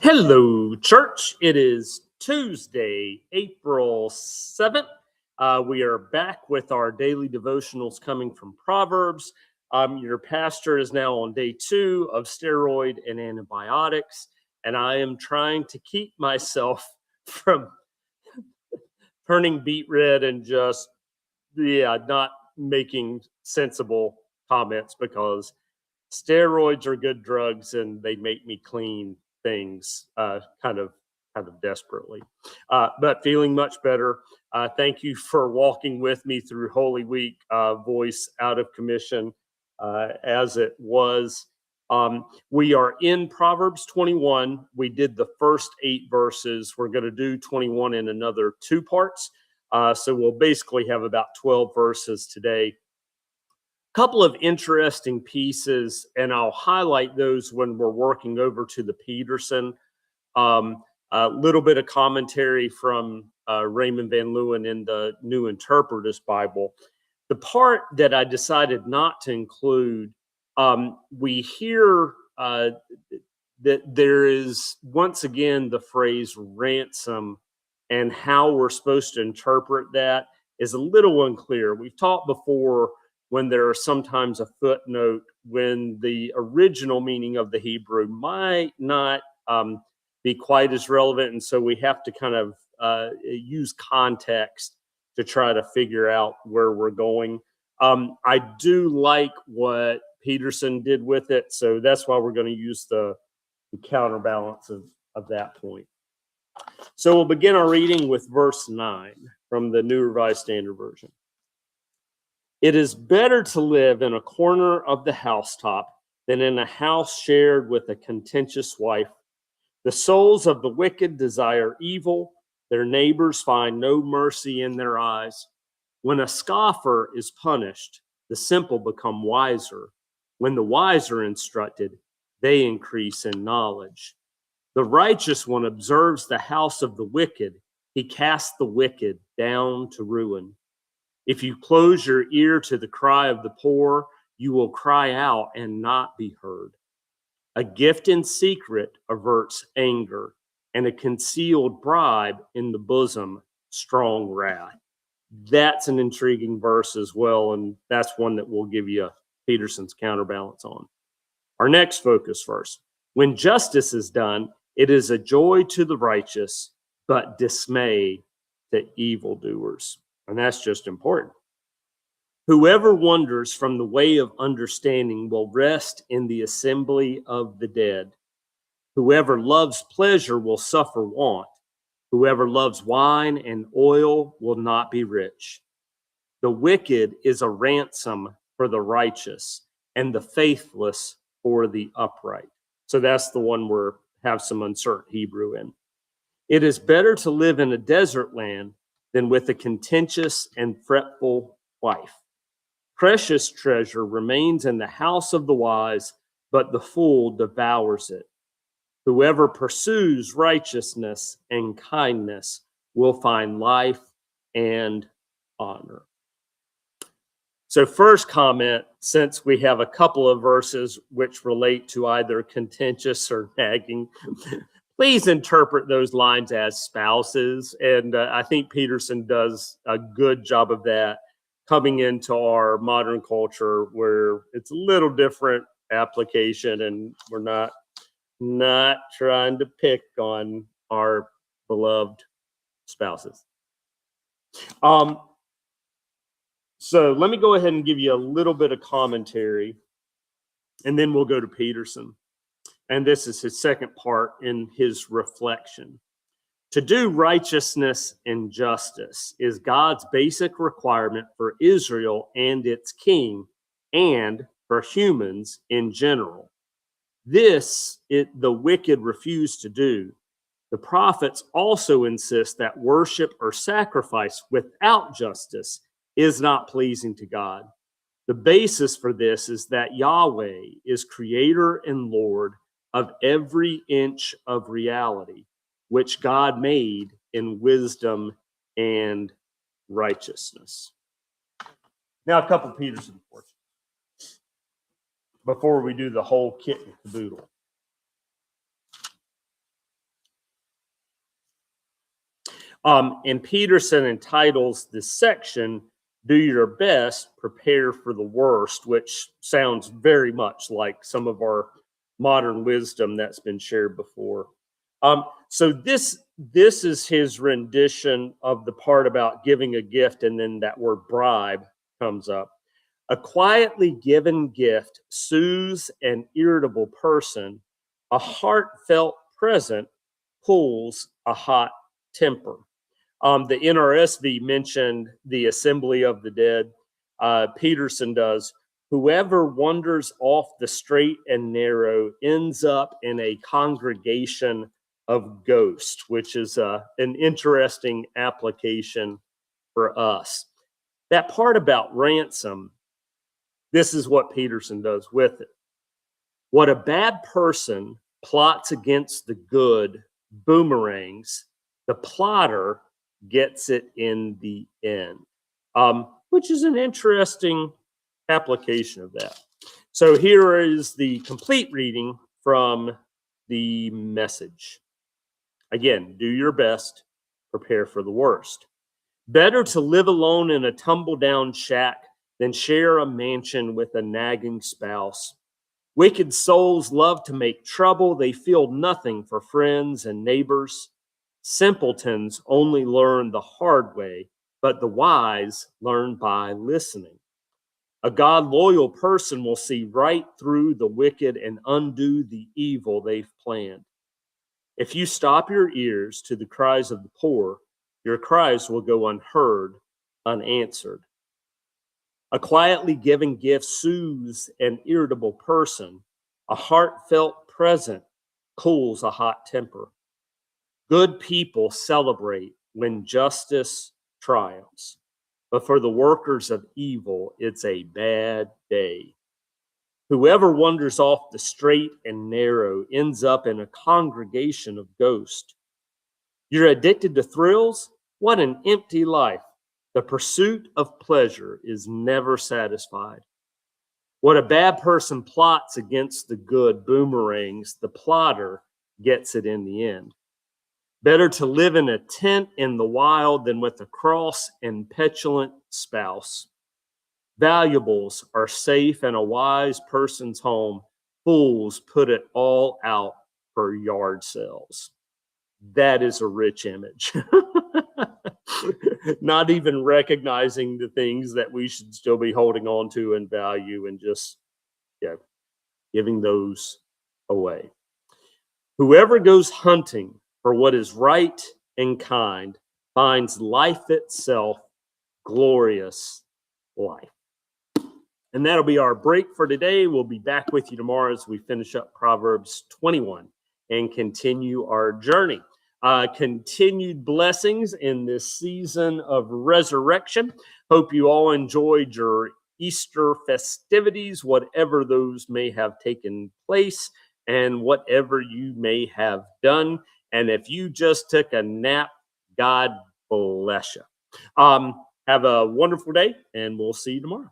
Hello, church. It is Tuesday, April 7th. We are back with our daily devotionals coming from Proverbs. Your pastor is now on day 2 of steroid and antibiotics, and I am trying to keep myself from turning beet red and just, not making sensible comments because steroids are good drugs and they make me clean things kind of desperately, but feeling much better. Thank you for walking with me through Holy Week. Voice out of commission as it was. We are in Proverbs 21. We did the first 8 verses. We're going to do 21 in another 2 parts, so we'll basically have about 12 verses today. Couple of interesting pieces, and I'll highlight those when we're working over to the Peterson. A little bit of commentary from Raymond Van Leeuwen in the New Interpreter's Bible. The part that I decided not to include, we hear that there is once again the phrase ransom, and how we're supposed to interpret that is a little unclear. We've talked before when there are sometimes a footnote when the original meaning of the Hebrew might not be quite as relevant. And so we have to kind of use context to try to figure out where we're going. I do like what Peterson did with it. So that's why we're going to use the counterbalance of that point. So we'll begin our reading with verse 9 from the New Revised Standard Version. It is better to live in a corner of the housetop than in a house shared with a contentious wife. The souls of the wicked desire evil. Their neighbors find no mercy in their eyes. When a scoffer is punished, the simple become wiser. When the wise are instructed, they increase in knowledge. The righteous one observes the house of the wicked. He casts the wicked down to ruin. If you close your ear to the cry of the poor, you will cry out and not be heard. A gift in secret averts anger, and a concealed bribe in the bosom, strong wrath. That's an intriguing verse as well, and that's one that we'll give you Peterson's counterbalance on. Our next focus verse. When justice is done, it is a joy to the righteous, but dismay to evildoers. And that's just important. Whoever wanders from the way of understanding will rest in the assembly of the dead. Whoever loves pleasure will suffer want. Whoever loves wine and oil will not be rich. The wicked is a ransom for the righteous, and the faithless for the upright. So that's the one we have some uncertain Hebrew in. It is better to live in a desert land than with a contentious and fretful wife. Precious treasure remains in the house of the wise, but the fool devours it. Whoever pursues righteousness and kindness will find life and honor. So first comment, since we have a couple of verses which relate to either contentious or nagging, please interpret those lines as spouses. And I think Peterson does a good job of that coming into our modern culture where it's a little different application, and we're not trying to pick on our beloved spouses. So let me go ahead and give you a little bit of commentary, and then we'll go to Peterson. And this is his second part in his reflection. To do righteousness and justice is God's basic requirement for Israel and its king, and for humans in general. This the wicked refuse to do. The prophets also insist that worship or sacrifice without justice is not pleasing to God. The basis for this is that Yahweh is creator and Lord of every inch of reality, which God made in wisdom and righteousness. Now, a couple of Peterson portions before we do the whole kit and caboodle. And Peterson entitles this section, Do Your Best, Prepare for the Worst, which sounds very much like some of our modern wisdom that's been shared before. So this is his rendition of the part about giving a gift, and then that word bribe comes up. A quietly given gift soothes an irritable person. A heartfelt present cools a hot temper. The NRSV mentioned the assembly of the dead. Peterson does. Whoever wanders off the straight and narrow ends up in a congregation of ghosts, which is an interesting application for us. That part about ransom, this is what Peterson does with it. What a bad person plots against the good boomerangs, the plotter gets it in the end, which is an interesting application of that. So here is the complete reading from the Message. Again, do your best, prepare for the worst. Better to live alone in a tumble-down shack than share a mansion with a nagging spouse. Wicked souls love to make trouble. They feel nothing for friends and neighbors. Simpletons only learn the hard way, but the wise learn by listening. A God-loyal person will see right through the wicked and undo the evil they've planned. If you stop your ears to the cries of the poor, your cries will go unheard, unanswered. A quietly given gift soothes an irritable person. A heartfelt present cools a hot temper. Good people celebrate when justice triumphs, but for the workers of evil, it's a bad day. Whoever wanders off the straight and narrow ends up in a congregation of ghosts. You're addicted to thrills? What an empty life. The pursuit of pleasure is never satisfied. What a bad person plots against the good boomerangs, the plotter gets it in the end. Better to live in a tent in the wild than with a cross and petulant spouse. Valuables are safe in a wise person's home. Fools put it all out for yard sales. That is a rich image. Not even recognizing the things that we should still be holding on to and value, and just giving those away. Whoever goes hunting for what is right and kind finds life itself, glorious life. And that'll be our break for today. We'll be back with you tomorrow as we finish up Proverbs 21 and continue our journey. Continued blessings in this season of resurrection. Hope you all enjoyed your Easter festivities, whatever those may have taken place and whatever you may have done. And if you just took a nap, God bless you. Have a wonderful day, and we'll see you tomorrow.